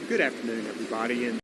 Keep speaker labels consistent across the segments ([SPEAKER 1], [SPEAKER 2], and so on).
[SPEAKER 1] Good afternoon, everybody. And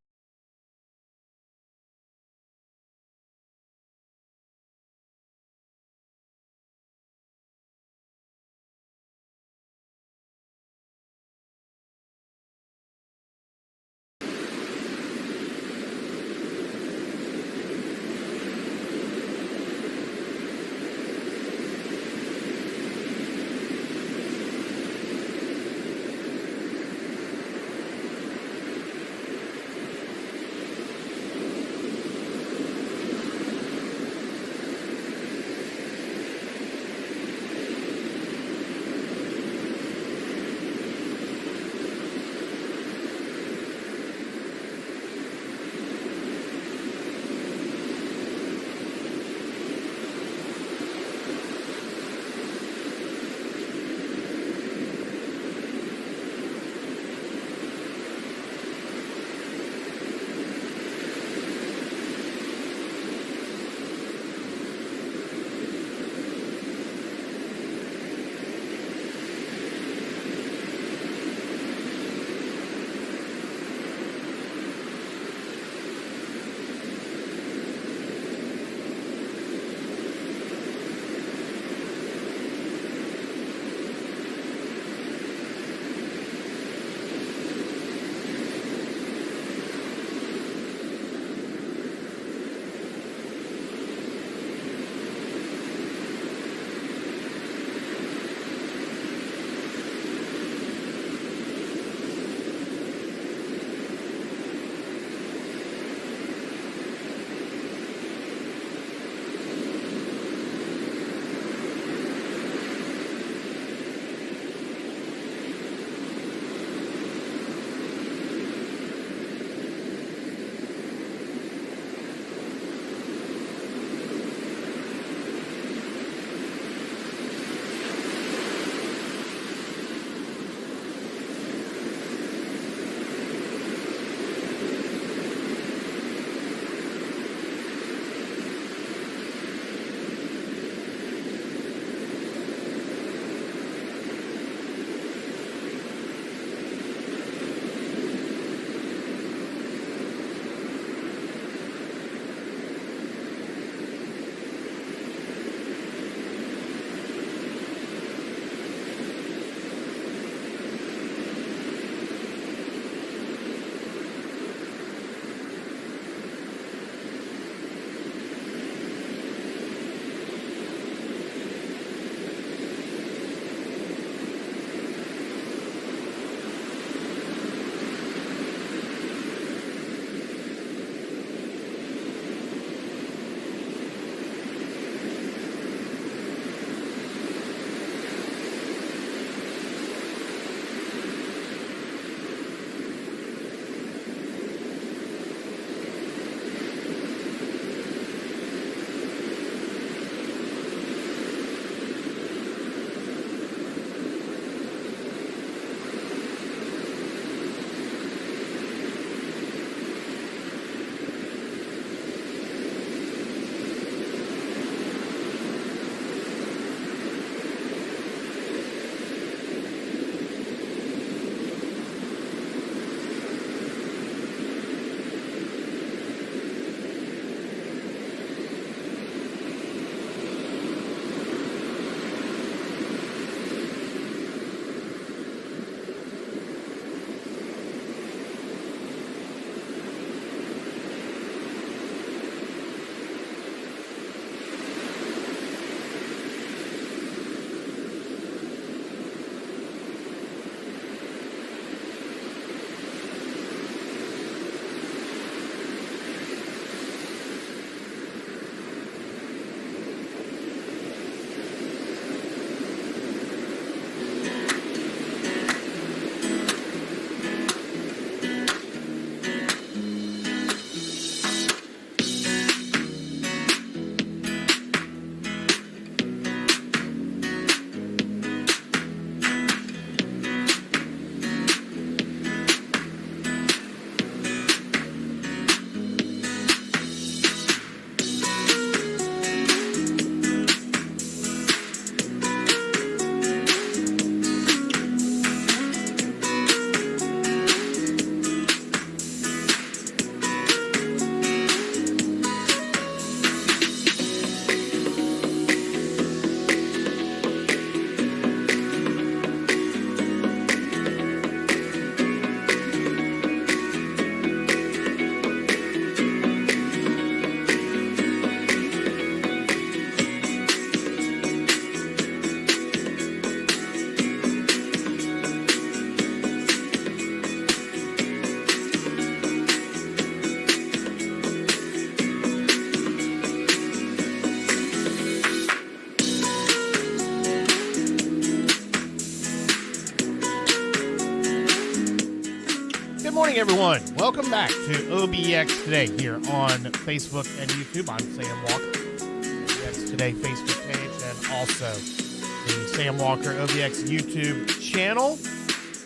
[SPEAKER 1] everyone, welcome back to OBX Today here on Facebook and YouTube. I'm Sam Walker, OBX Today Facebook page, and also the Sam Walker OBX YouTube channel.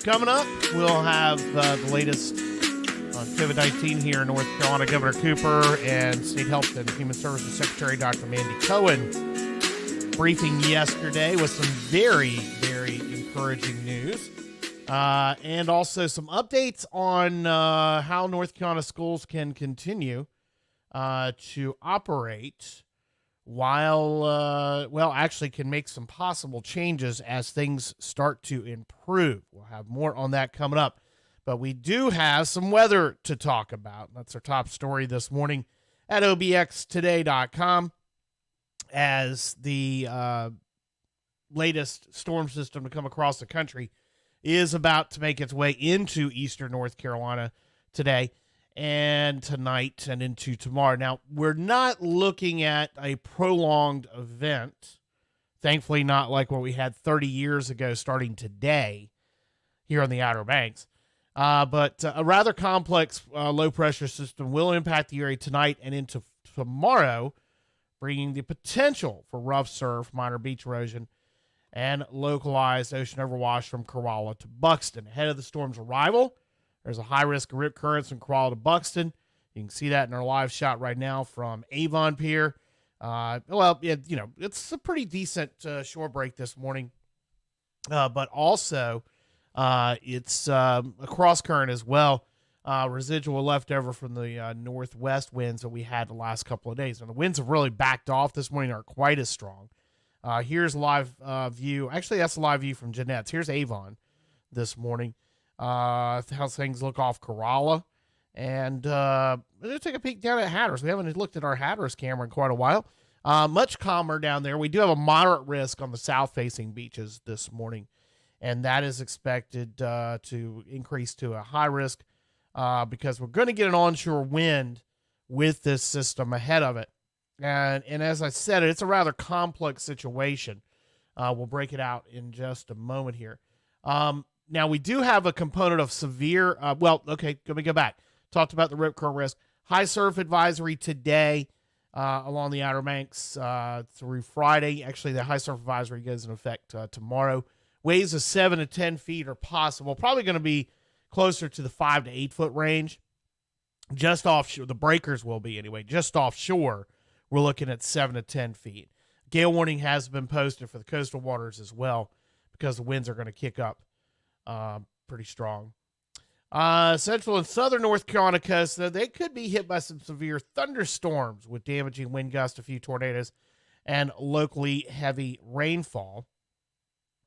[SPEAKER 1] Coming up, we'll have the latest on COVID-19 here in North Carolina. Governor Cooper and State Health and Human Services Secretary Dr. Mandy Cohen briefing yesterday with some very, very encouraging news. And also some updates on how North Carolina schools can continue to operate while, actually can make some possible changes as things start to improve. We'll have more on that coming up. But we do have some weather to talk about. That's our top story this morning at obxtoday.com as the latest storm system to come across the country is about to make its way into eastern North Carolina today and tonight and into tomorrow. Now, we're not looking at a prolonged event, thankfully not like what we had 30 years ago starting today here on the Outer Banks, but a rather complex low-pressure system will impact the area tonight and into tomorrow, bringing the potential for rough surf, minor beach erosion, and localized ocean overwash from Corolla to Buxton. Ahead of the storm's arrival, there's a high risk of rip currents from Corolla to Buxton. You can see that in our live shot right now from Avon Pier. It's a pretty decent shore break this morning, but also it's a cross current as well. Residual leftover from the northwest winds that we had the last couple of days. And the winds have really backed off this morning, aren't quite as strong. Here's a live view. Actually, that's a live view from Jeanette's. Here's Avon this morning. How things look off Corolla. And let's take a peek down at Hatteras. We haven't looked at our Hatteras camera in quite a while. Much calmer down there. We do have a moderate risk on the south-facing beaches this morning. And that is expected to increase to a high risk because we're going to get an onshore wind with this system ahead of it. And as I said, it's a rather complex situation. We'll break it out in just a moment here. Now, we do have a component of severe, let me go back. Talked about the rip current risk. High surf advisory today along the Outer Banks through Friday. Actually, the high surf advisory goes in effect tomorrow. Waves of 7 to 10 feet are possible. Probably going to be closer to the 5 to 8 foot range. Just offshore, the breakers will be anyway, just offshore. We're looking at 7 to 10 feet. Gale warning has been posted for the coastal waters as well because the winds are going to kick up pretty strong. Central and southern North Carolina coast, though, they could be hit by some severe thunderstorms with damaging wind gusts, a few tornadoes, and locally heavy rainfall.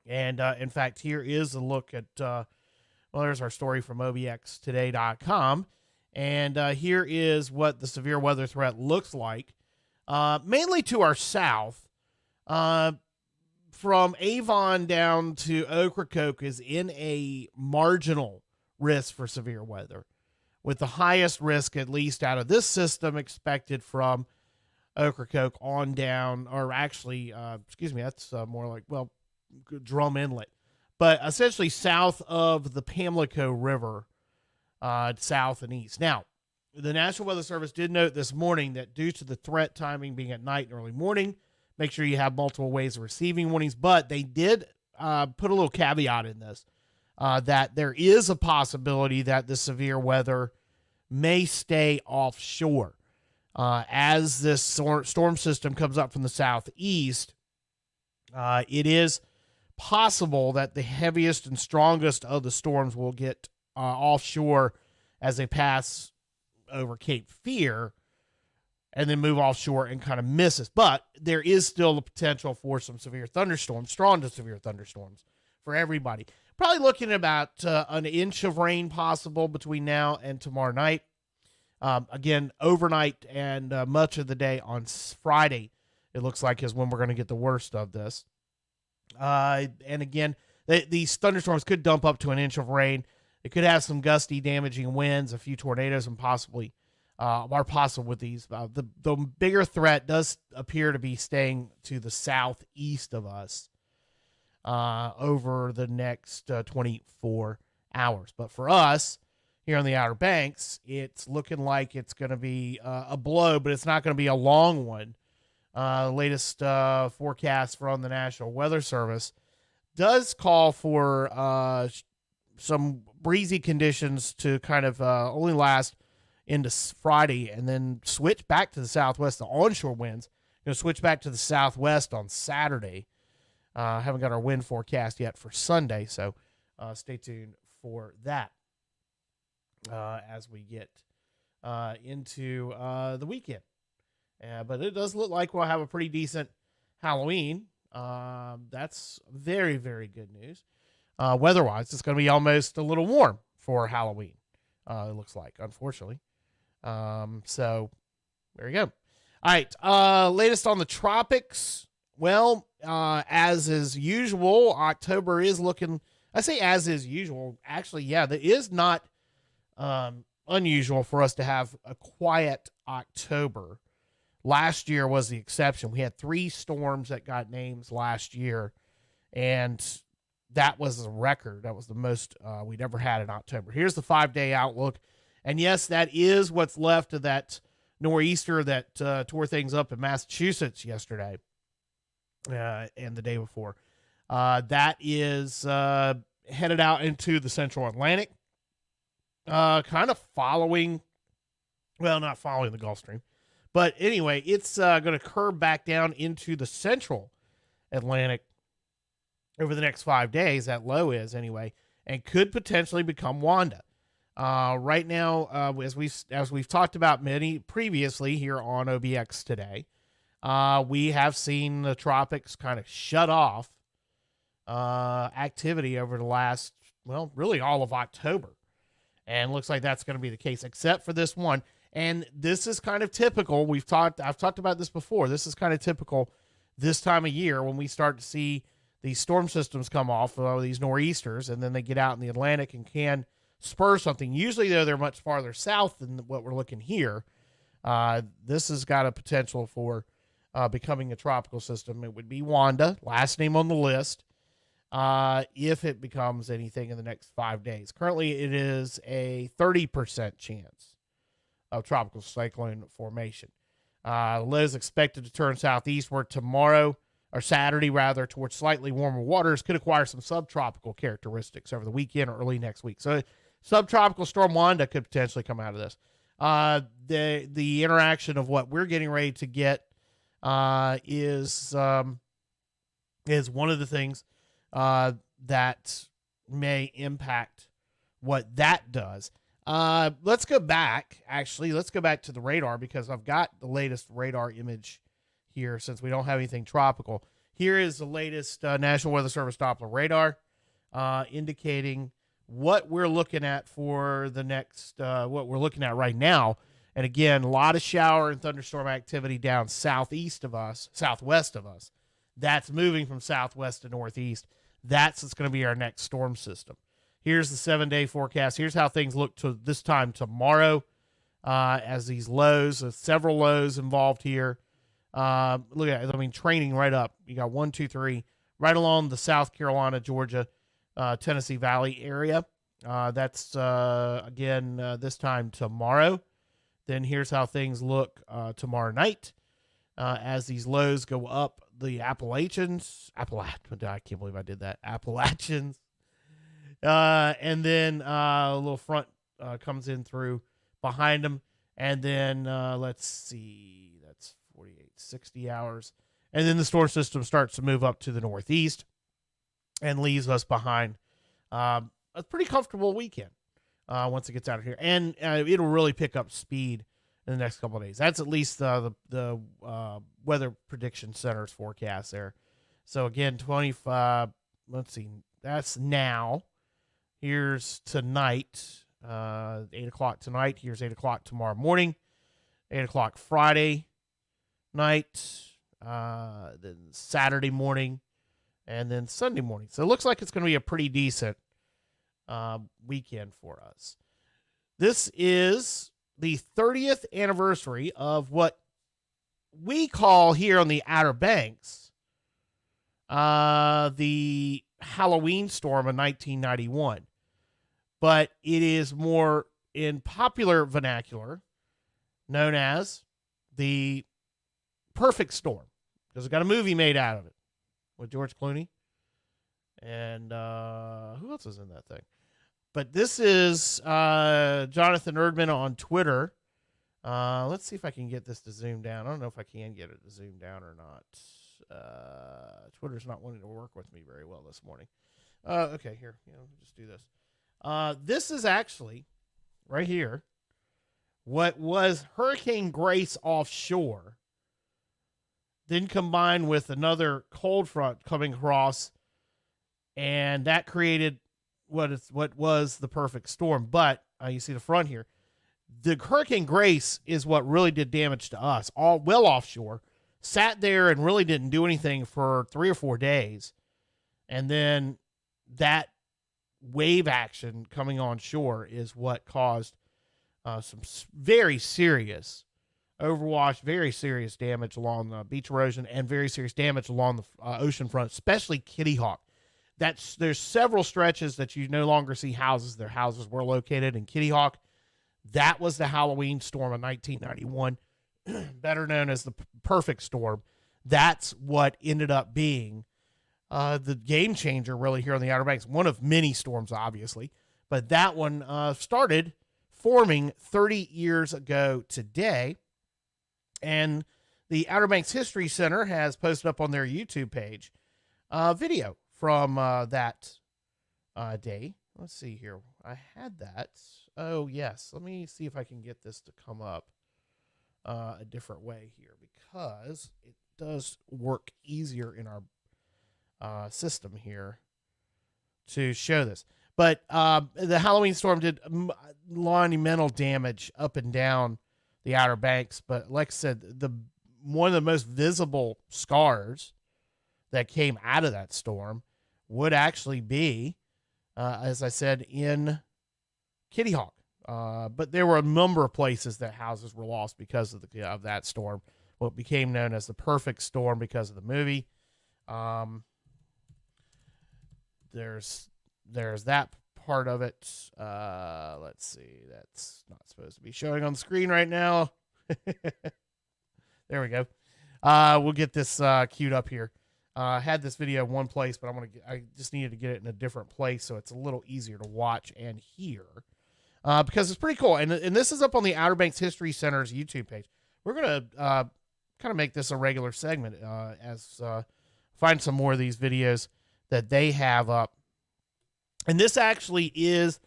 [SPEAKER 1] And, in fact, here is a look at, there's our story from obxtoday.com. And here is what the severe weather threat looks like. Mainly to our south, from Avon down to Ocracoke is in a marginal risk for severe weather, with the highest risk, at least out of this system, expected from Ocracoke on down, or actually, that's more like, Drum Inlet, but essentially south of the Pamlico River, south and east. Now, the National Weather Service did note this morning that due to the threat timing being at night and early morning, make sure you have multiple ways of receiving warnings. But they did put a little caveat in this, that there is a possibility that the severe weather may stay offshore. As this storm system comes up from the southeast, it is possible that the heaviest and strongest of the storms will get offshore as they pass over Cape Fear and then move offshore and kind of miss us. But there is still the potential for some severe thunderstorms, strong to severe thunderstorms for everybody. Probably looking at about an inch of rain possible between now and tomorrow night. Again, overnight and much of the day on Friday, it looks like is when we're going to get the worst of this. And again, these thunderstorms could dump up to an inch of rain. It could have some gusty, damaging winds, a few tornadoes, and possibly are possible with these. The bigger threat does appear to be staying to the southeast of us over the next 24 hours. But for us, here on the Outer Banks, it's looking like it's going to be a blow, but it's not going to be a long one. Latest forecast from the National Weather Service does call for some breezy conditions to kind of only last into Friday and then switch back to the southwest. The onshore winds going to switch back to the southwest on Saturday. Haven't got our wind forecast yet for Sunday, so stay tuned for that as we get into the weekend. But it does look like we'll have a pretty decent Halloween. That's very, very good news. Weather-wise, it's going to be almost a little warm for Halloween, it looks like, unfortunately. So there you go. All right, latest on the tropics. Well, as is usual, October is looking, I say as is usual. Actually, yeah, that is not unusual for us to have a quiet October. Last year was the exception. We had 3 storms that got names last year, and that was a record. That was the most we'd ever had in October. Here's the 5-day outlook. And yes, that is what's left of that nor'easter that tore things up in Massachusetts yesterday and the day before. That is headed out into the central Atlantic, kind of following, well, not following the Gulf Stream. But anyway, it's going to curve back down into the central Atlantic over the next 5 days. That low is anyway, and could potentially become Wanda. Right now, as we've talked about many previously here on OBX Today, we have seen the tropics kind of shut off activity over the last, well, really all of October, and looks like that's going to be the case, except for this one. And this is kind of typical. I've talked about this before. This is kind of typical this time of year when we start to see these storm systems come off, these nor'easters, and then they get out in the Atlantic and can spur something. Usually, though, they're much farther south than what we're looking here. This has got a potential for becoming a tropical system. It would be Wanda, last name on the list, if it becomes anything in the next 5 days. Currently, it is a 30% chance of tropical cyclone formation. Low is expected to turn southeastward tomorrow, or Saturday rather, towards slightly warmer waters. Could acquire some subtropical characteristics over the weekend or early next week. So subtropical storm Wanda could potentially come out of this. The interaction of what we're getting ready to get is one of the things that may impact what that does. Let's go back to the radar, because I've got the latest radar image here since we don't have anything tropical. Here is the latest National Weather Service Doppler radar indicating what we're looking at for the next, what we're looking at right now. And again, a lot of shower and thunderstorm activity down southwest of us. That's moving from southwest to northeast. That's what's going to be our next storm system. Here's the 7-day forecast. Here's how things look to this time tomorrow as these lows, several lows involved here. Look at it. Training right up. You got 1, 2, 3, right along the South Carolina, Georgia, Tennessee Valley area. That's, again, this time tomorrow. Then here's how things look tomorrow night as these lows go up the Appalachians. I can't believe I did that. Appalachians. And then a little front comes in through behind them. And then, let's see, that's 48, 60 hours. And then the storm system starts to move up to the northeast and leaves us behind a pretty comfortable weekend once it gets out of here. And it'll really pick up speed in the next couple of days. That's at least the Weather Prediction Center's forecast there. So again, 25, let's see, that's now. Here's tonight, 8 o'clock tonight. Here's 8 o'clock tomorrow morning, 8 o'clock Friday night, then Saturday morning, and then Sunday morning. So it looks like it's going to be a pretty decent weekend for us. This is the 30th anniversary of what we call here on the Outer Banks the Halloween storm of 1991. But it is more in popular vernacular known as the perfect storm, because it got a movie made out of it with George Clooney. And who else is in that thing? But this is Jonathan Erdman on Twitter. Let's see if I can get this to zoom down. I don't know if I can get it to zoom down or not. Twitter's not wanting to work with me very well this morning. Okay, here. Just do this. This is actually, right here, what was Hurricane Grace offshore, then combined with another cold front coming across, and that created what was the perfect storm. But you see the front here. The Hurricane Grace is what really did damage to us, all well offshore, sat there and really didn't do anything for 3 or 4 days. And then that wave action coming on shore is what caused some very serious overwash, very serious damage along the beach erosion, and very serious damage along the ocean front, especially Kitty Hawk. There's several stretches that you no longer see houses. Their houses were located in Kitty Hawk. That was the Halloween storm of 1991, better known as the perfect storm. That's what ended up being the game changer really here on the Outer Banks. One of many storms, obviously, but that one started forming 30 years ago today. And the Outer Banks History Center has posted up on their YouTube page a video from that day. Let's see here. I had that. Oh, yes. Let me see if I can get this to come up a different way here, because it does work easier in our system here to show this. But the Halloween storm did monumental damage up and down the Outer Banks. But like I said, one of the most visible scars that came out of that storm would actually be, as I said, in Kitty Hawk. But there were a number of places that houses were lost because of that storm, what became known as the perfect storm because of the movie. There's that part of it. Let's see. That's not supposed to be showing on the screen right now. There we go. We'll get this queued up here. I had this video in one place, but I just needed to get it in a different place so it's a little easier to watch and hear, because it's pretty cool. And this is up on the Outer Banks History Center's YouTube page. We're gonna kind of make this a regular segment as find some more of these videos that they have up. And this actually is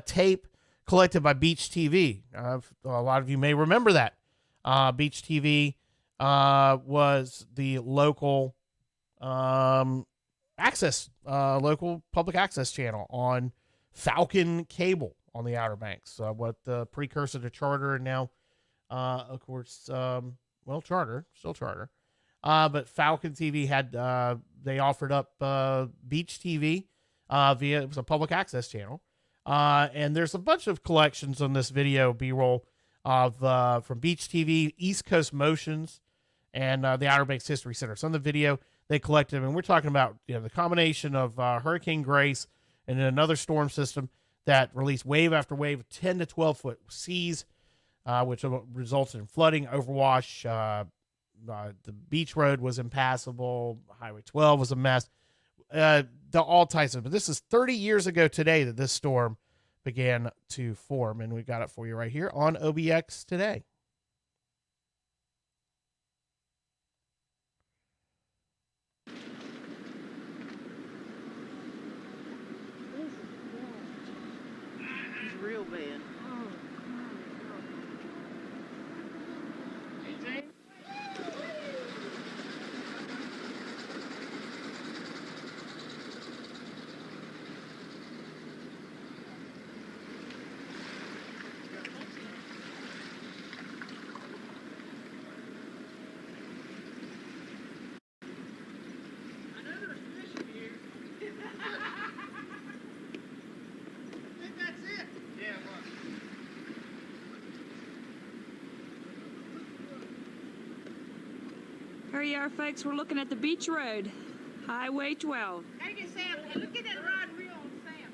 [SPEAKER 1] tape collected by Beach TV. A lot of you may remember that. Beach TV was the local local public access channel on Falcon Cable on the Outer Banks. What the precursor to Charter, and now, of course, Charter, still Charter. But Falcon TV had, they offered up Beach TV it was a public access channel. And there's a bunch of collections on this video B-roll of from Beach TV, East Coast Motions, and the Outer Banks History Center. So in the video, they collected them, and we're talking about the combination of Hurricane Grace and then another storm system that released wave after wave of 10 to 12 foot seas, which resulted in flooding, overwash. The beach road was impassable. Highway 12 was a mess. All types of. But this is 30 years ago today that this storm began to form, and we've got it for you right here on OBX Today.
[SPEAKER 2] It's real bad.
[SPEAKER 3] Here you are, folks. We're looking at the beach road, Highway 12.
[SPEAKER 2] Hey, Sam, look at that rod reel on Sam.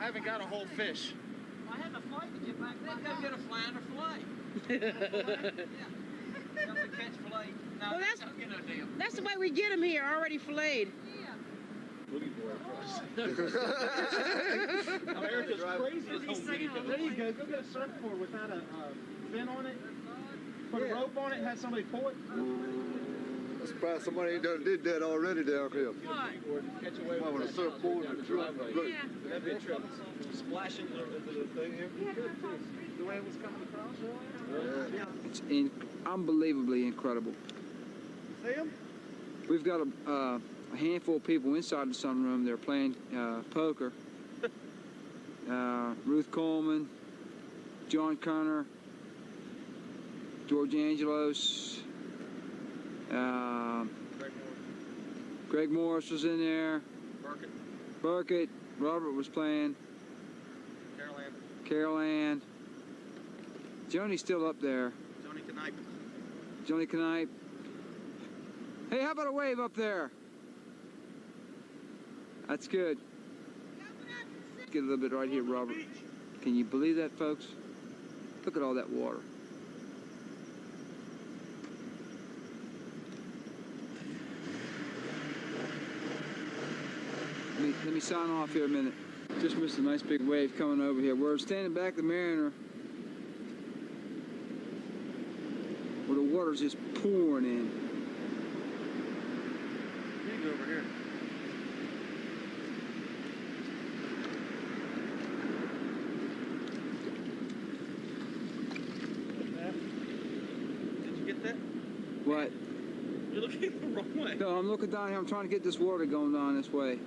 [SPEAKER 4] haven't got a whole fish.
[SPEAKER 2] I had to fight to get back.
[SPEAKER 5] Go get a flounder fillet. Yeah. Come to catch fillet. No,
[SPEAKER 2] Well,
[SPEAKER 5] that's don't get no deal.
[SPEAKER 2] That's the way we get them here, already filleted.
[SPEAKER 4] Boogie boy across. America's craziest home video. There you go. Go get a surfboard without a fin on it. Put a rope on it. Have somebody pull it.
[SPEAKER 6] I'm surprised somebody ain't done did that already down here.
[SPEAKER 2] What?
[SPEAKER 4] Catch away
[SPEAKER 6] I'm on a surfboard and a driveway.
[SPEAKER 4] Look, that'd be a trip. Splashing into the thing here. The way it was coming across.
[SPEAKER 6] Yeah.
[SPEAKER 7] It's unbelievably incredible.
[SPEAKER 4] See him?
[SPEAKER 7] We've got a handful of people inside the sunroom. They're playing poker. Ruth Coleman, John Connor, George Angelos, Greg Morris was in there. Burkett. Robert was playing. Carol Ann. Joni's still up there. Joni Knipe. Hey, how about a wave up there? That's good. Get a little bit right here, Robert. Can you believe that, folks? Look at all that water. Let me sign off here a minute. Just missed a nice big wave coming over here. We're standing back the Mariner where the water's just pouring in.
[SPEAKER 4] You go over here. Did you get that?
[SPEAKER 7] What?
[SPEAKER 4] You're looking the wrong way.
[SPEAKER 7] No, I'm looking down here. I'm trying to get this water going down this way.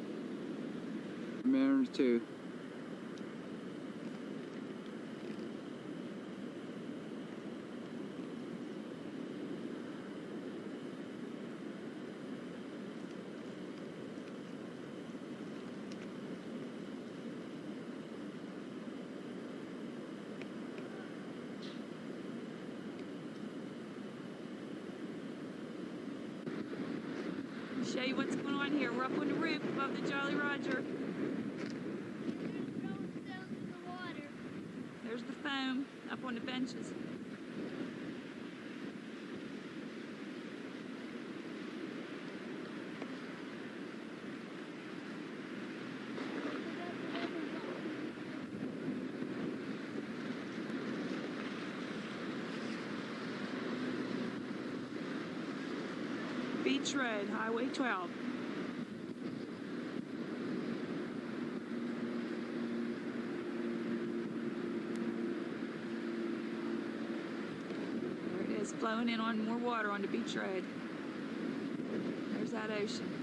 [SPEAKER 7] Mariner 2.
[SPEAKER 3] Show you what's going on here. We're up on the roof above the Jolly Roger. There's the foam up on the benches. Beach Road, Highway 12. There it is, flowing in on more water on the beach road. There's that ocean.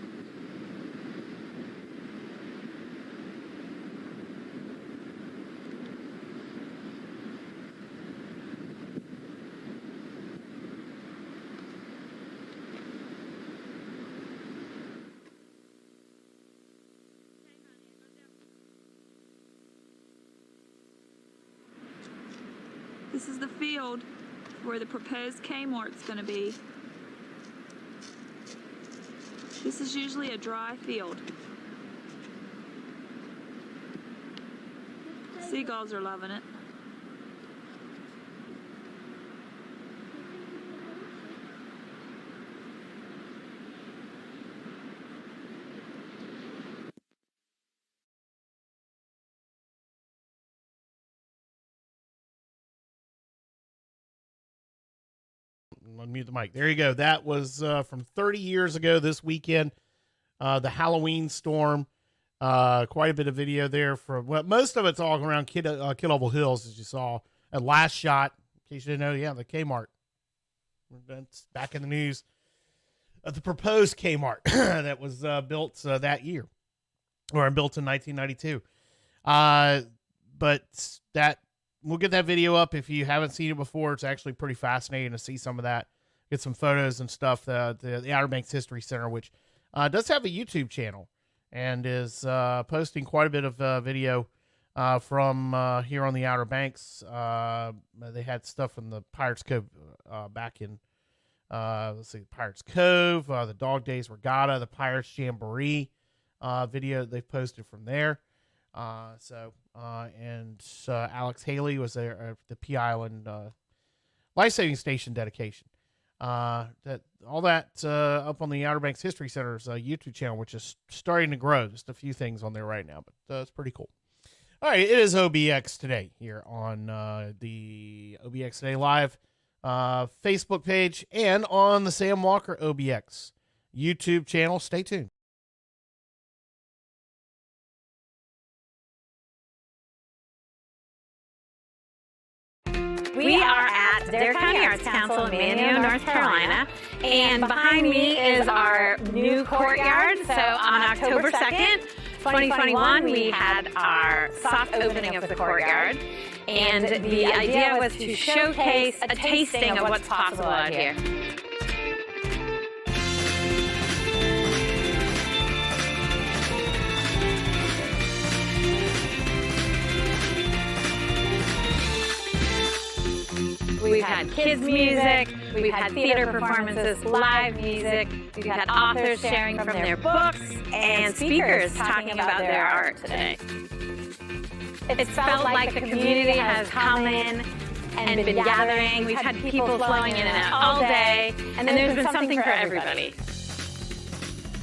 [SPEAKER 3] This is the field where the proposed Kmart's going to be. This is usually a dry field. Seagulls are loving it.
[SPEAKER 1] Unmute the mic. There you go. That was from 30 years ago this weekend. The Halloween storm. Quite a bit of video there from, well, most of it's all around Kidable Hills, as you saw. At last shot, in case you didn't know, yeah, the Kmart. That's back in the news. The proposed Kmart that was built that year, or built in 1992. But that, we'll get that video up if you haven't seen it before. It's actually pretty fascinating to see some of that. Get some photos and stuff. The Outer Banks History Center, which does have a YouTube channel and is posting quite a bit of video from here on the Outer Banks. They had stuff from the Pirates Cove back in, let's see, Pirates Cove, the Dog Days Regatta, the Pirates Jamboree video they've posted from there. Alex Haley was there at the Pea Island life-saving station dedication. That all that up on the Outer Banks History Center's YouTube channel, which is starting to grow. Just a few things on there right now, but it's pretty cool. All right, it is OBX Today here on the OBX Today Live Facebook page and on the Sam Walker OBX YouTube channel. Stay tuned.
[SPEAKER 8] We are at Dare County Arts Council in Manio, North Carolina, and behind me is our new courtyard. So on October 2nd, 2021, we had our soft opening of the courtyard, and the idea was to showcase a tasting of what's possible out here. We've had kids music, we've had theater performances, live music, we've had authors sharing from their books, and speakers talking about their art today. It's felt like the community has come in and been gathering. We've had people flowing in and out all day, and there's been something for everybody.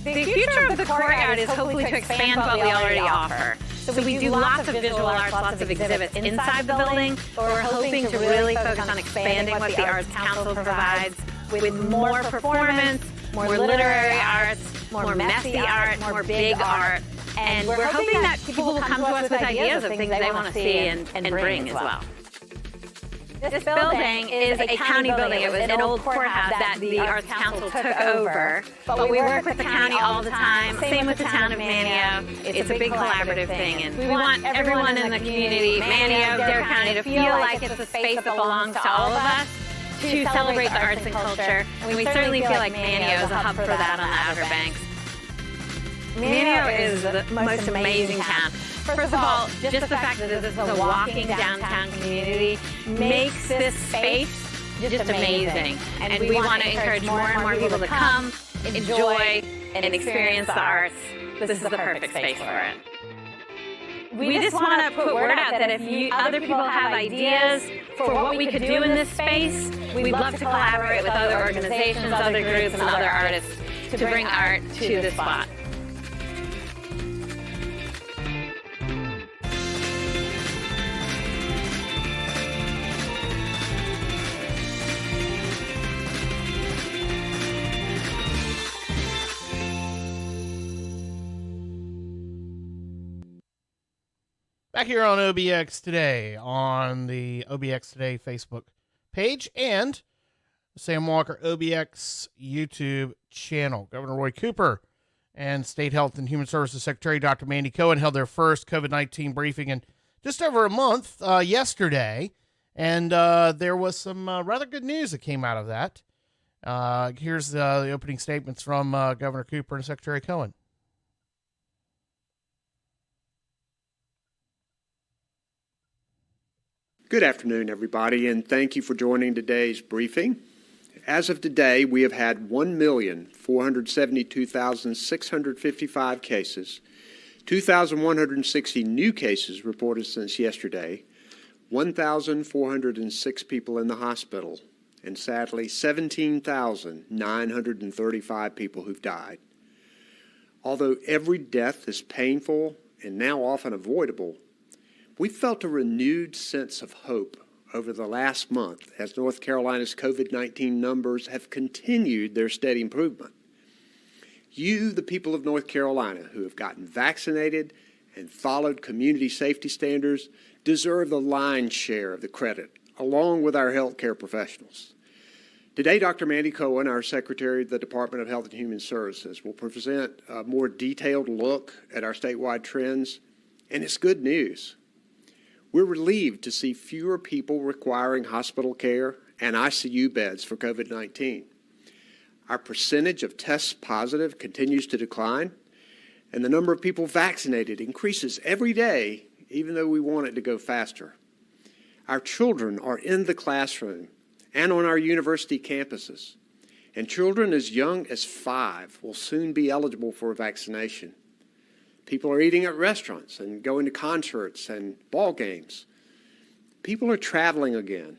[SPEAKER 8] The future of the courtyard is hopefully to expand what we already offer. So we do lots of visual arts, lots of exhibits inside the building, but we're hoping to really focus on expanding what the Arts Council provides with more performance, more literary arts, more messy art, more big art. And we're hoping that people will come to us with ideas of things they want to see and bring as well. This building is a county building. It was an old courthouse that the Arts Council took over, but we work with the county all the time. Same with the town of Manio. It's a big collaborative thing, and we want everyone in the community, Manio, Dare County, to feel like it's a space that belongs to all of us to celebrate the arts and culture. And we certainly feel like Manio is a hub for that on the Outer Banks. Manio is the most amazing town. First of all, just the fact that this is a walking downtown community makes this space just amazing. And we want to encourage more and more people to come, enjoy, and experience the arts. This is the perfect space for it. We just want to put word out that if other people have ideas for what we could do in this space, we'd love to collaborate with other organizations, other groups, and other artists to bring art to this spot.
[SPEAKER 1] Back here on OBX Today, on the OBX Today Facebook page and the Sam Walker OBX YouTube channel. Governor Roy Cooper and State Health and Human Services Secretary Dr. Mandy Cohen held their first COVID-19 briefing in just over a month yesterday, and there was some rather good news that came out of that. Here's the opening statements from Governor Cooper and Secretary Cohen.
[SPEAKER 9] Good afternoon, everybody, and thank you for joining today's briefing. As of today, we have had 1,472,655 cases, 2,160 new cases reported since yesterday, 1,406 people in the hospital, and sadly, 17,935 people who've died. Although every death is painful and now often avoidable, we felt a renewed sense of hope over the last month as North Carolina's COVID-19 numbers have continued their steady improvement. You, the people of North Carolina who have gotten vaccinated and followed community safety standards, deserve the lion's share of the credit, along with our healthcare professionals. Today, Dr. Mandy Cohen, our Secretary of the Department of Health and Human Services, will present a more detailed look at our statewide trends, and it's good news. We're relieved to see fewer people requiring hospital care and ICU beds for COVID-19. Our percentage of tests positive continues to decline, and the number of people vaccinated increases every day, even though we want it to go faster. Our children are in the classroom and on our university campuses, and children as young as 5 will soon be eligible for vaccination. People are eating at restaurants and going to concerts and ball games. People are traveling again.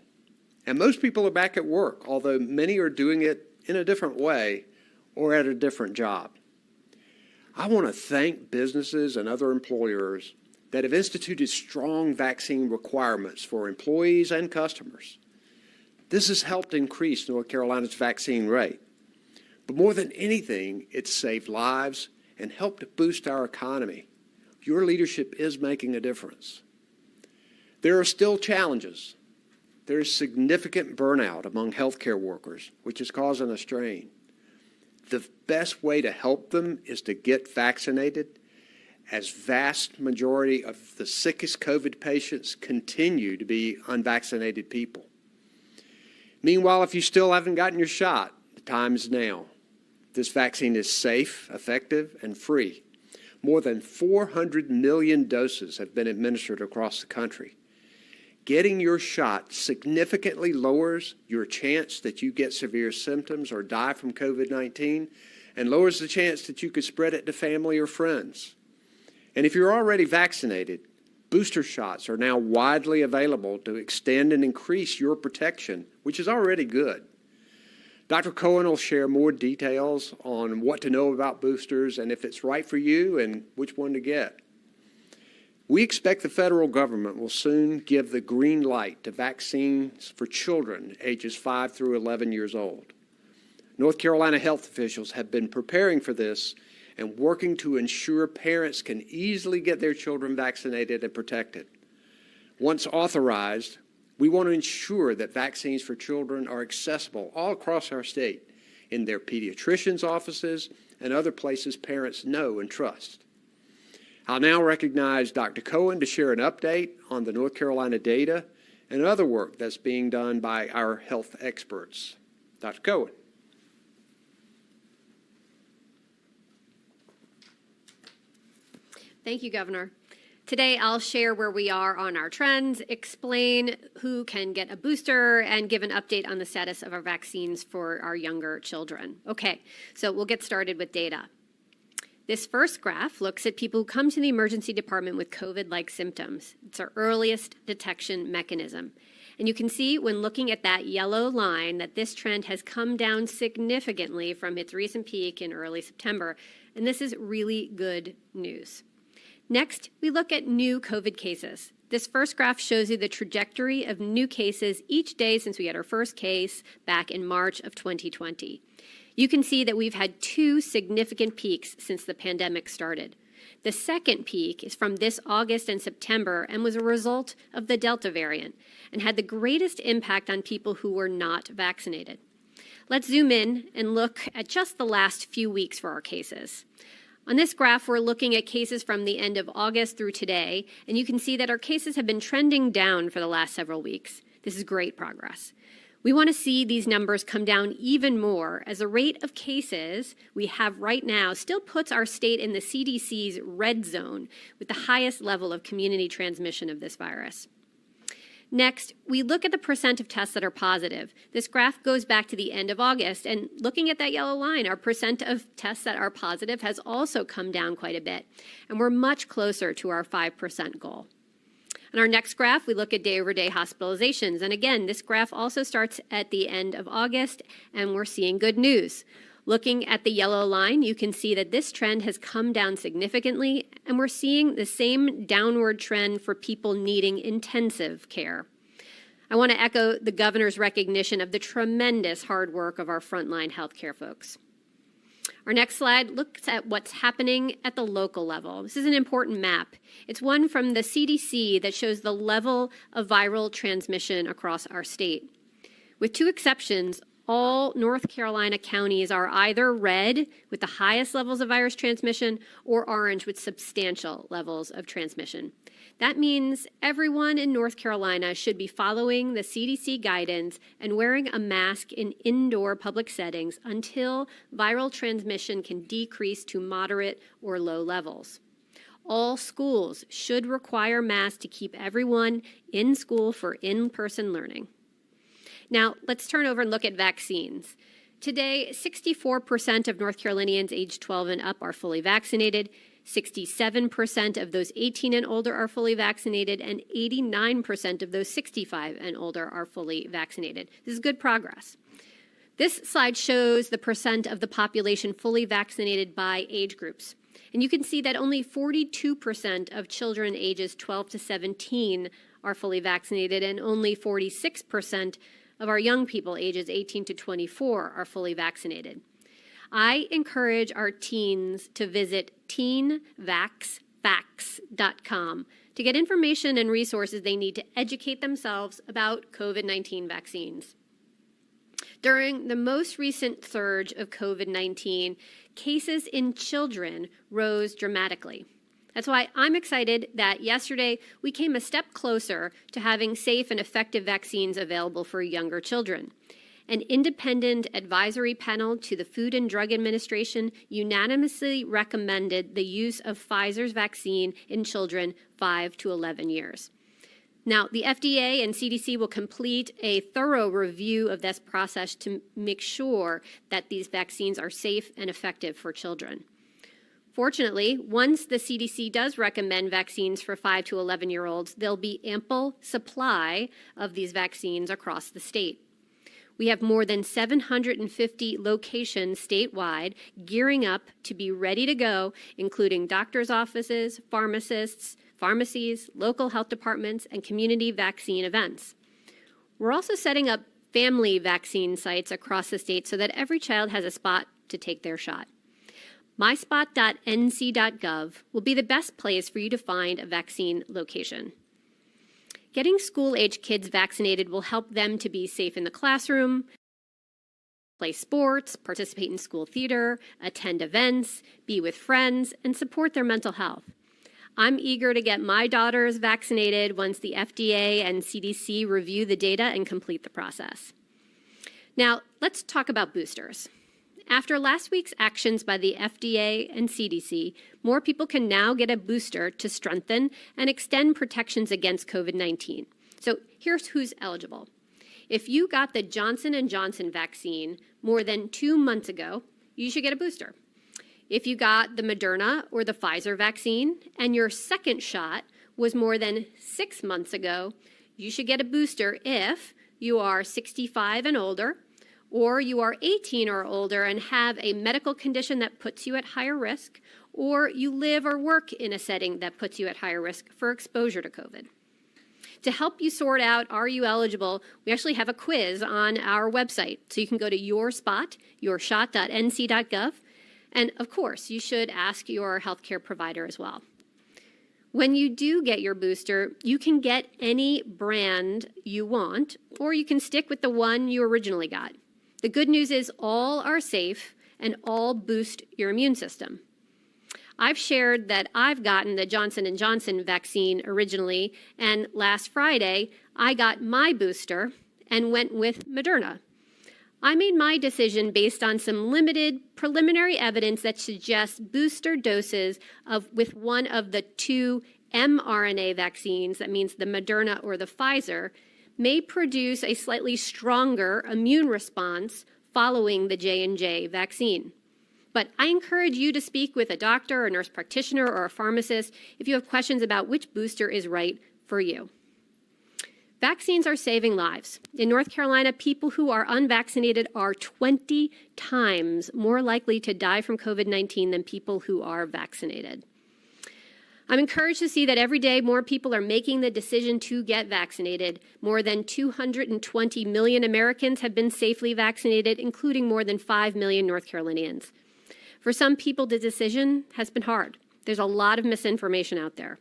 [SPEAKER 9] And most people are back at work, although many are doing it in a different way or at a different job. I want to thank businesses and other employers that have instituted strong vaccine requirements for employees and customers. This has helped increase North Carolina's vaccine rate. But more than anything, it's saved lives and helped boost our economy. Your leadership is making a difference. There are still challenges. There is significant burnout among healthcare workers, which is causing a strain. The best way to help them is to get vaccinated, as vast majority of the sickest COVID patients continue to be unvaccinated people. Meanwhile, if you still haven't gotten your shot, the time is now. This vaccine is safe, effective, and free. More than 400 million doses have been administered across the country. Getting your shot significantly lowers your chance that you get severe symptoms or die from COVID-19 and lowers the chance that you could spread it to family or friends. And if you're already vaccinated, booster shots are now widely available to extend and increase your protection, which is already good. Dr. Cohen will share more details on what to know about boosters and if it's right for you and which one to get. We expect the federal government will soon give the green light to vaccines for children ages 5 through 11 years old. North Carolina health officials have been preparing for this and working to ensure parents can easily get their children vaccinated and protected. Once authorized, we want to ensure that vaccines for children are accessible all across our state in their pediatricians' offices and other places parents know and trust. I'll now recognize Dr. Cohen to share an update on the North Carolina data and other work that's being done by our health experts. Dr. Cohen.
[SPEAKER 10] Thank you, Governor. Today, I'll share where we are on our trends, explain who can get a booster, and give an update on the status of our vaccines for our younger children. Okay, so we'll get started with data. This first graph looks at people who come to the emergency department with COVID-like symptoms. It's our earliest detection mechanism. And you can see when looking at that yellow line that this trend has come down significantly from its recent peak in early September. And this is really good news. Next, we look at new COVID cases. This first graph shows you the trajectory of new cases each day since we had our first case back in March of 2020. You can see that we've had 2 significant peaks since the pandemic started. The second peak is from this August and September and was a result of the Delta variant and had the greatest impact on people who were not vaccinated. Let's zoom in and look at just the last few weeks for our cases. On this graph, we're looking at cases from the end of August through today, and you can see that our cases have been trending down for the last several weeks. This is great progress. We want to see these numbers come down even more as the rate of cases we have right now still puts our state in the CDC's red zone with the highest level of community transmission of this virus. Next, we look at the percent of tests that are positive. This graph goes back to the end of August, and looking at that yellow line, our percent of tests that are positive has also come down quite a bit, and we're much closer to our 5% goal. On our next graph, we look at day-over-day hospitalizations, and again, this graph also starts at the end of August, and we're seeing good news. Looking at the yellow line, you can see that this trend has come down significantly, and we're seeing the same downward trend for people needing intensive care. I want to echo the governor's recognition of the tremendous hard work of our frontline healthcare folks. Our next slide looks at what's happening at the local level. This is an important map. It's one from the CDC that shows the level of viral transmission across our state. With 2 exceptions, all North Carolina counties are either red with the highest levels of virus transmission or orange with substantial levels of transmission. That means everyone in North Carolina should be following the CDC guidance and wearing a mask in indoor public settings until viral transmission can decrease to moderate or low levels. All schools should require masks to keep everyone in school for in-person learning. Now, let's turn over and look at vaccines. Today, 64% of North Carolinians aged 12 and up are fully vaccinated. 67% of those 18 and older are fully vaccinated, and 89% of those 65 and older are fully vaccinated. This is good progress. This slide shows the percent of the population fully vaccinated by age groups. And you can see that only 42% of children ages 12 to 17 are fully vaccinated, and only 46% of our young people ages 18 to 24 are fully vaccinated. I encourage our teens to visit teenvaxfacts.com to get information and resources they need to educate themselves about COVID-19 vaccines. During the most recent surge of COVID-19, cases in children rose dramatically. That's why I'm excited that yesterday we came a step closer to having safe and effective vaccines available for younger children. An independent advisory panel to the Food and Drug Administration unanimously recommended the use of Pfizer's vaccine in children 5 to 11 years. Now, the FDA and CDC will complete a thorough review of this process to make sure that these vaccines are safe and effective for children. Fortunately, once the CDC does recommend vaccines for 5 to 11-year-olds, there'll be ample supply of these vaccines across the state. We have more than 750 locations statewide gearing up to be ready to go, including doctors' offices, pharmacists, pharmacies, local health departments, and community vaccine events. We're also setting up family vaccine sites across the state so that every child has a spot to take their shot. myspot.nc.gov will be the best place for you to find a vaccine location. Getting school-age kids vaccinated will help them to be safe in the classroom, play sports, participate in school theater, attend events, be with friends, and support their mental health. I'm eager to get my daughters vaccinated once the FDA and CDC review the data and complete the process. Now, let's talk about boosters. After last week's actions by the FDA and CDC, more people can now get a booster to strengthen and extend protections against COVID-19. So here's who's eligible. If you got the Johnson & Johnson vaccine more than 2 months ago, you should get a booster. If you got the Moderna or the Pfizer vaccine and your second shot was more than 6 months ago, you should get a booster if you are 65 and older, or you are 18 or older and have a medical condition that puts you at higher risk, or you live or work in a setting that puts you at higher risk for exposure to COVID. To help you sort out, are you eligible, we actually have a quiz on our website. So you can go to yourshot.nc.gov. And of course, you should ask your healthcare provider as well. When you do get your booster, you can get any brand you want, or you can stick with the one you originally got. The good news is all are safe and all boost your immune system. I've shared that I've gotten the Johnson & Johnson vaccine originally, and last Friday, I got my booster and went with Moderna. I made my decision based on some limited preliminary evidence that suggests booster doses with one of the 2 mRNA vaccines, that means the Moderna or the Pfizer, may produce a slightly stronger immune response following the J&J vaccine. But I encourage you to speak with a doctor, a nurse practitioner, or a pharmacist if you have questions about which booster is right for you. Vaccines are saving lives. In North Carolina, people who are unvaccinated are 20 times more likely to die from COVID-19 than people who are vaccinated. I'm encouraged to see that every day more people are making the decision to get vaccinated. More than 220 million Americans have been safely vaccinated, including more than 5 million North Carolinians. For some people, the decision has been hard. There's a lot of misinformation out there.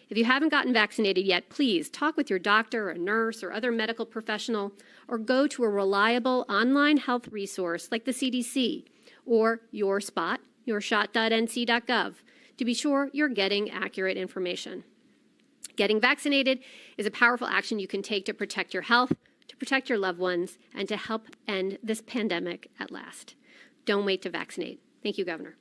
[SPEAKER 10] If you haven't gotten vaccinated yet, please talk with your doctor, or a nurse, or other medical professional, or go to a reliable online health resource like the CDC or Your Spot, yourshot.nc.gov, to be sure you're getting accurate information. Getting vaccinated is a powerful action you can take to protect your health, to protect your loved ones, and to help end this pandemic at last. Don't wait to vaccinate. Thank you, Governor.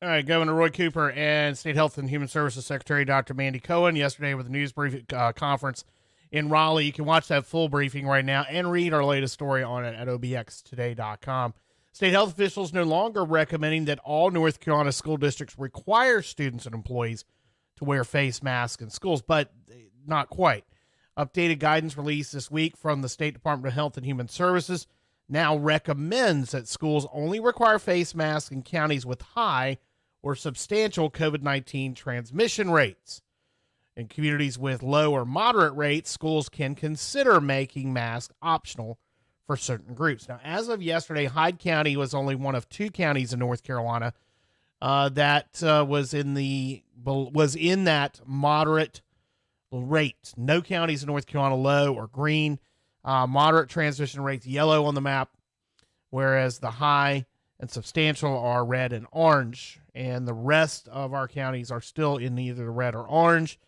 [SPEAKER 1] All right, Governor Roy Cooper and State Health and Human Services Secretary Dr. Mandy Cohen yesterday with a news briefing conference in Raleigh. You can watch that full briefing right now and read our latest story on it at obxtoday.com. State health officials no longer recommending that all North Carolina school districts require students and employees to wear face masks in schools, but not quite. Updated guidance released this week from the State Department of Health and Human Services now recommends that schools only require face masks in counties with high or substantial COVID-19 transmission rates. In communities with low or moderate rates, schools can consider making masks optional for certain groups. Now, as of yesterday, Hyde County was only one of 2 counties in North Carolina that was in that moderate rate. No counties in North Carolina low or green. Moderate transmission rates yellow on the map, whereas the high and substantial are red and orange, and the rest of our counties are still in either the red or orange.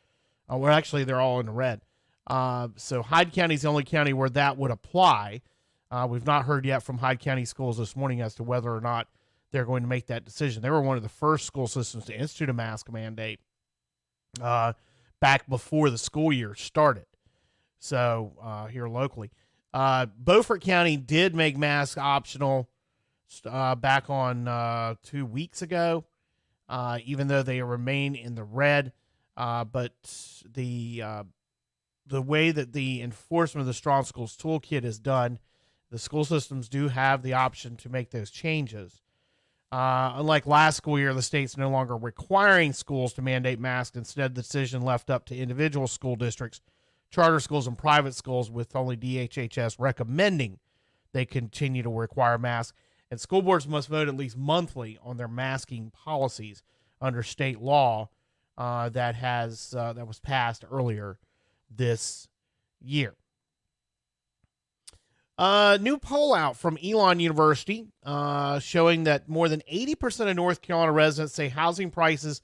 [SPEAKER 1] Well, actually, they're all in the red. So Hyde County is the only county where that would apply. We've not heard yet from Hyde County schools this morning as to whether or not they're going to make that decision. They were one of the first school systems to institute a mask mandate back before the school year started. So here locally. Beaufort County did make masks optional back on 2 weeks ago, even though they remain in the red. But the way that the enforcement of the Strong Schools Toolkit is done, the school systems do have the option to make those changes. Unlike last school year, the state's no longer requiring schools to mandate masks. Instead, the decision left up to individual school districts, charter schools, and private schools, with only DHHS recommending they continue to require masks. And school boards must vote at least monthly on their masking policies under state law that was passed earlier this year. New poll out from Elon University showing that more than 80% of North Carolina residents say housing prices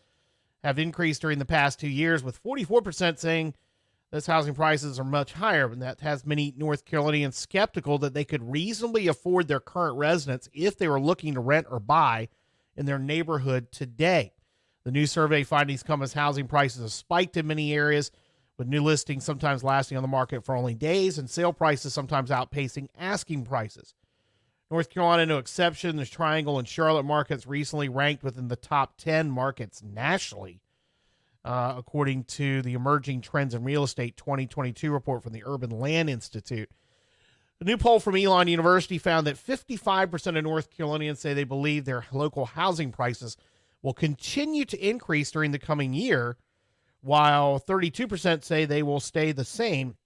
[SPEAKER 1] have increased during the past 2 years, with 44% saying those housing prices are much higher. And that has many North Carolinians skeptical that they could reasonably afford their current residence if they were looking to rent or buy in their neighborhood today. The new survey findings come as housing prices have spiked in many areas, with new listings sometimes lasting on the market for only days and sale prices sometimes outpacing asking prices. North Carolina, no exception. The Triangle and Charlotte markets recently ranked within the top 10 markets nationally, according to the Emerging Trends in Real Estate 2022 report from the Urban Land Institute. A new poll from Elon University found that 55% of North Carolinians say they believe their local housing prices will continue to increase during the coming year, while 32% say they will stay the same.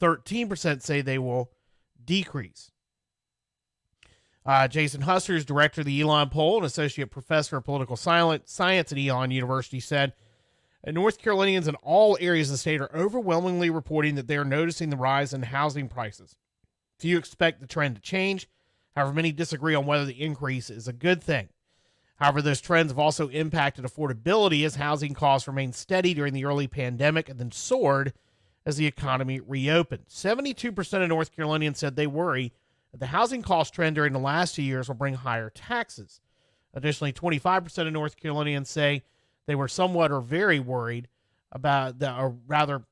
[SPEAKER 1] 13% say they will decrease. Jason Huster is director of the Elon poll and associate professor of political science at Elon University, said North Carolinians in all areas of the state are overwhelmingly reporting that they are noticing the rise in housing prices. Few expect the trend to change. However, many disagree on whether the increase is a good thing. However, those trends have also impacted affordability as housing costs remained steady during the early pandemic and then soared as the economy reopened. 72% of North Carolinians said they worry that the housing cost trend during the last 2 years will bring higher taxes. Additionally, 25% of North Carolinians say they were somewhat or very worried about that, or rather,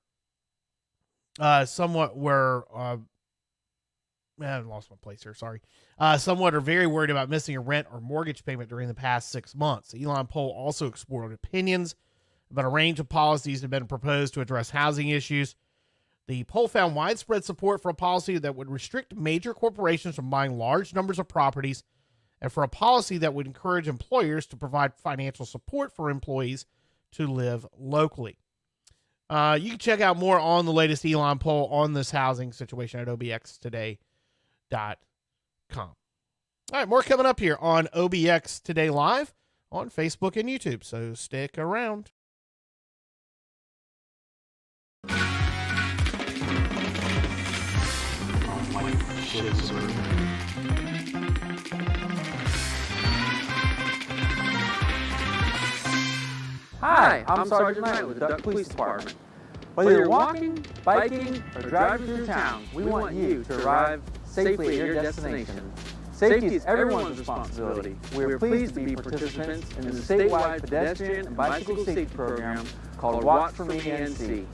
[SPEAKER 1] somewhat were. I lost my place here. Sorry. Somewhat or very worried about missing a rent or mortgage payment during the past 6 months. The Elon poll also explored opinions about a range of policies that have been proposed to address housing issues. The poll found widespread support for a policy that would restrict major corporations from buying large numbers of properties, and for a policy that would encourage employers to provide financial support for employees to live locally. You can check out more on the latest Elon poll on this housing situation at obxtoday.com. All right, more coming up here on OBX Today Live on Facebook and YouTube, so stick around.
[SPEAKER 11] Hi, I'm Sergeant Knight with the Duck Police Department. Whether you're walking, biking, or driving through town, we want you to arrive safely at your destination. Safety is everyone's responsibility. We are pleased to be participants in the statewide pedestrian and bicycle safety program called Walk for Me NC.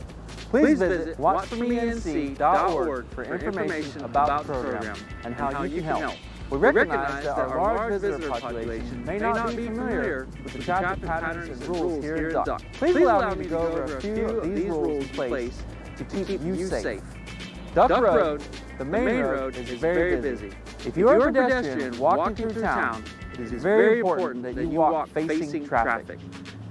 [SPEAKER 11] Please visit watchformenc.org for information about the program and how you can help. We recognize that our large visitor population may not be familiar with the chapter patterns and rules here at Duck. Please allow me to go over a few of these rules in place to keep you safe. Duck Road, the main road, is very busy. If you are a pedestrian walking through town, it is very important that you walk facing traffic.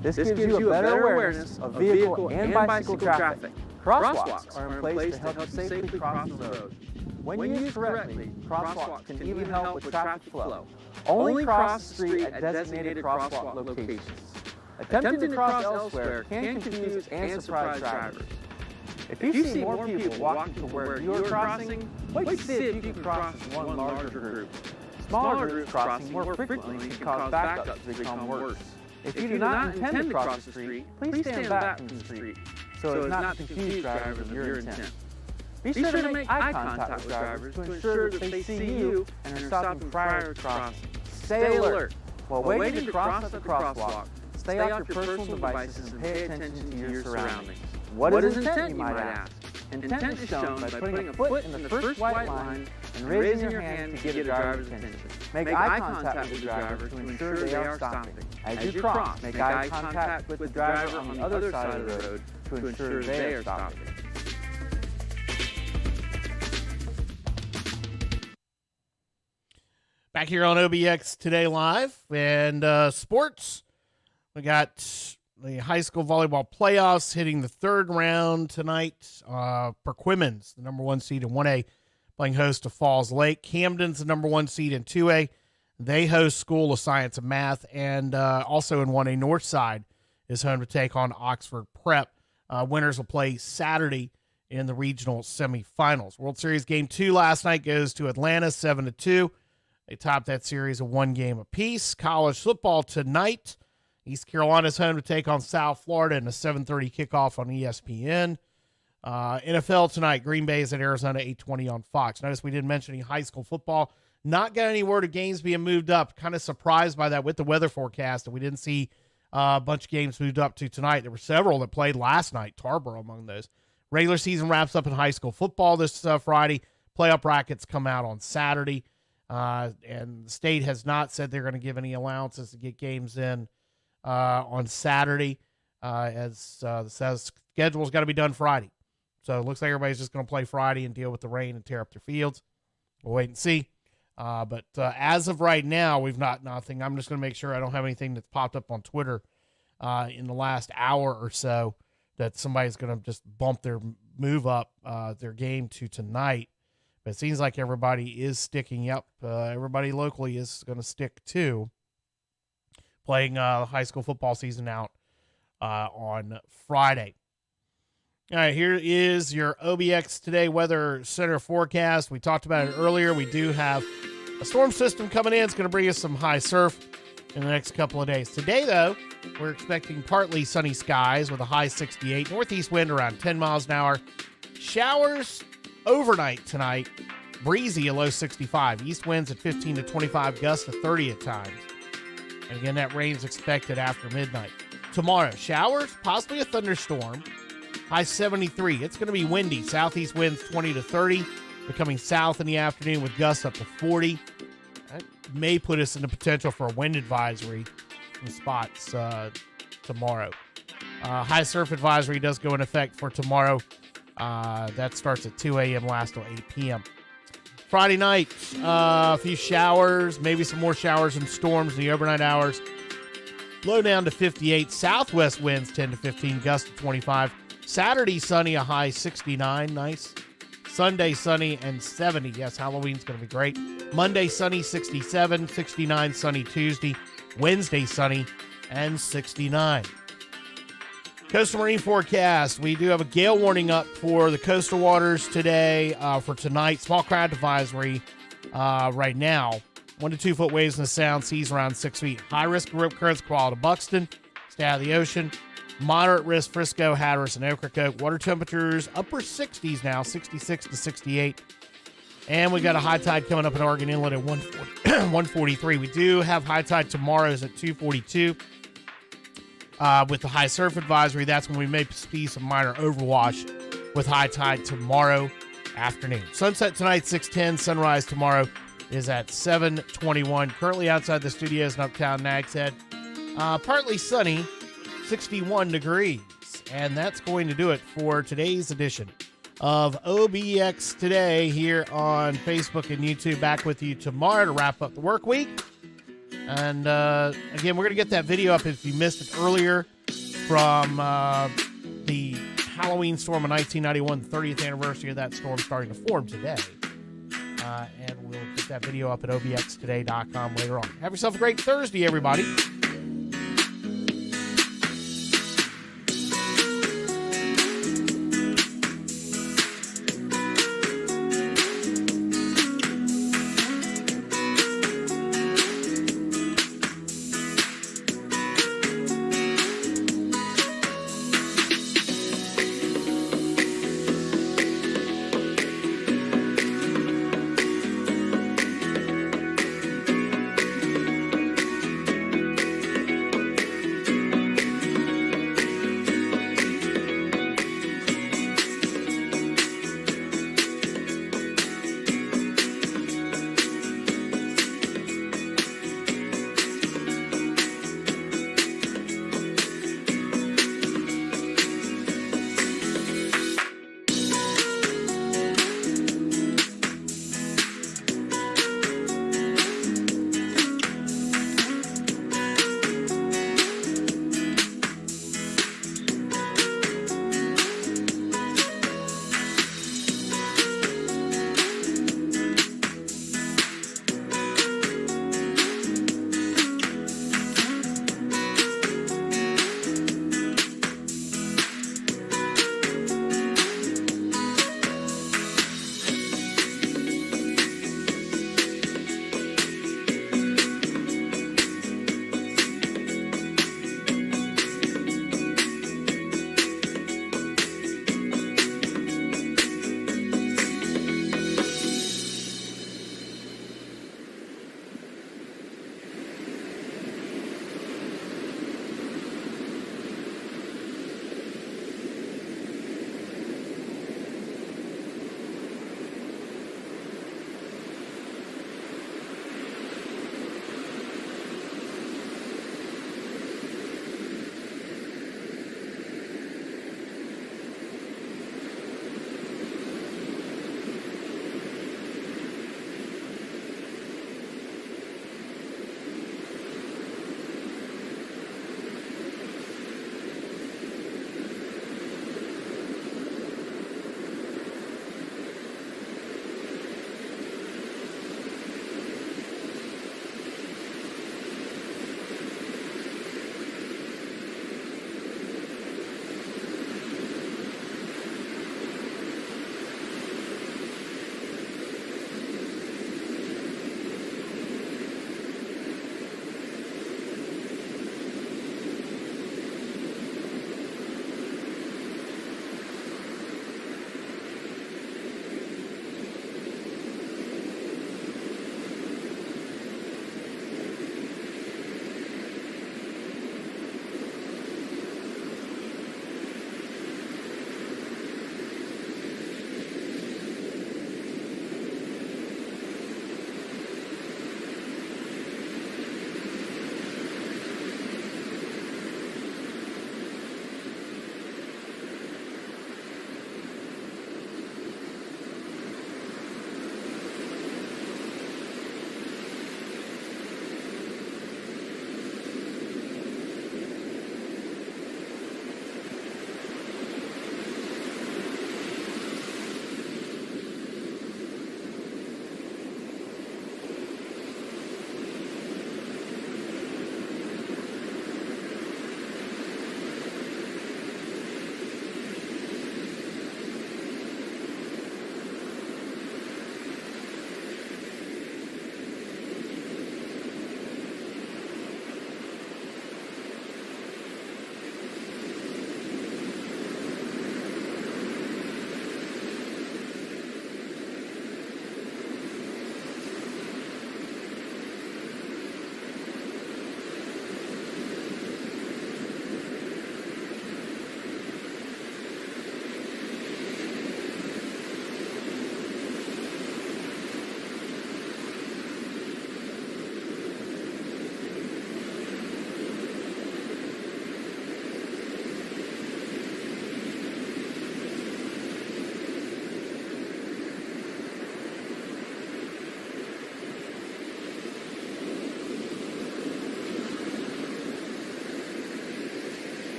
[SPEAKER 11] This gives you a better awareness of vehicle and bicycle traffic. Crosswalks are in place to help you safely cross the road. When used correctly, crosswalks can even help with traffic flow. Only cross the street at designated crosswalk locations. Attempting to cross elsewhere can confuse and surprise drivers. If you see more people walking to where you are crossing, wait to see if you can cross as one larger group. Smaller groups crossing more frequently can cause backups to become worse. If you do not intend to cross the street, please stand back from the street so as not to confuse drivers of your intent. Be sure to make eye contact with drivers to ensure that they see you and are stopping prior to crossing. Stay alert. While waiting to cross at the crosswalk, stay off your personal devices and pay attention to your surroundings. What is intent, you might ask? Intent is shown by putting a foot in the first white line and raising your hand to get a driver's attention. Make eye contact with the driver to ensure they are stopping. As you cross, make eye contact with the driver on the other side of the road to ensure they are stopping.
[SPEAKER 1] Back here on OBX Today Live and sports. We got the high school volleyball playoffs hitting the third round tonight. Perquimans, the number 1 seed in 1A, playing host to Falls Lake. Camden's the number 1 seed in 2A. They host School of Science and Math. And also in 1A, Northside is home to take on Oxford Prep. Winners will play Saturday in the regional semifinals. World Series Game 2 last night goes to Atlanta, 7-2. They topped that series of 1 game apiece. College football tonight. East Carolina's home to take on South Florida in a 7:30 kickoff on ESPN. NFL tonight. Green Bay is at Arizona, 8:20 on Fox. Notice we didn't mention any high school football. Not got any word of games being moved up. Kind of surprised by that with the weather forecast that we didn't see a bunch of games moved up to tonight. There were several that played last night. Tarboro among those. Regular season wraps up in high school football this Friday. Playoff brackets come out on Saturday. And the state has not said they're going to give any allowances to get games in on Saturday, as the schedule's got to be done Friday. So it looks like everybody's just going to play Friday and deal with the rain and tear up their fields. We'll wait and see. But as of right now, we've nothing. I'm just going to make sure I don't have anything that's popped up on Twitter in the last hour or so that somebody's going to just bump their move up their game to tonight. But it seems like everybody is sticking up. Everybody locally is going to stick to playing high school football season out on Friday. All right, here is your OBX Today Weather Center forecast. We talked about it earlier. We do have a storm system coming in. It's going to bring us some high surf in the next couple of days. Today, though, we're expecting partly sunny skies with a high 68. Northeast wind around 10 miles an hour. Showers overnight tonight. Breezy, a low 65. East winds at 15 to 25, gusts to 30 at times. And again, that rain is expected after midnight. Tomorrow, showers, possibly a thunderstorm. High 73. It's going to be windy. Southeast winds 20 to 30, becoming south in the afternoon with gusts up to 40. That may put us in the potential for a wind advisory in spots tomorrow. High surf advisory does go in effect for tomorrow. That starts at 2 a.m., lasts till 8 p.m. Friday night, a few showers, maybe some more showers and storms in the overnight hours. Low down to 58. Southwest winds 10 to 15, gusts to 25. Saturday, sunny, a high 69. Nice. Sunday, sunny and 70. Yes, Halloween's going to be great. Monday, sunny, 67. 69, sunny Tuesday. Wednesday, sunny and 69. Coastal Marine forecast. We do have a gale warning up for the coastal waters today for tonight. Small craft advisory right now. 1 to 2 foot waves in the sound. Seas around 6 feet. High risk of rip currents quality to Buxton. Stay out of the ocean. Moderate risk Frisco, Hatteras, and Ocracoke. Water temperatures upper 60s now. 66 to 68. And we got a high tide coming up in Oregon Inlet at 143. We do have high tide tomorrow's at 242. With the high surf advisory, that's when we may see some minor overwash with high tide tomorrow afternoon. Sunset tonight, 6:10. Sunrise tomorrow is at 7:21. Currently outside the studios in Uptown Nags Head. Partly sunny, 61 degrees. And that's going to do it for today's edition of OBX Today here on Facebook and YouTube. Back with you tomorrow to wrap up the work week. And again, we're going to get that video up if you missed it earlier from the Halloween storm of 1991, the 30th anniversary of that storm starting to form today. And we'll get that video up at obxtoday.com later on. Have yourself a great Thursday, everybody.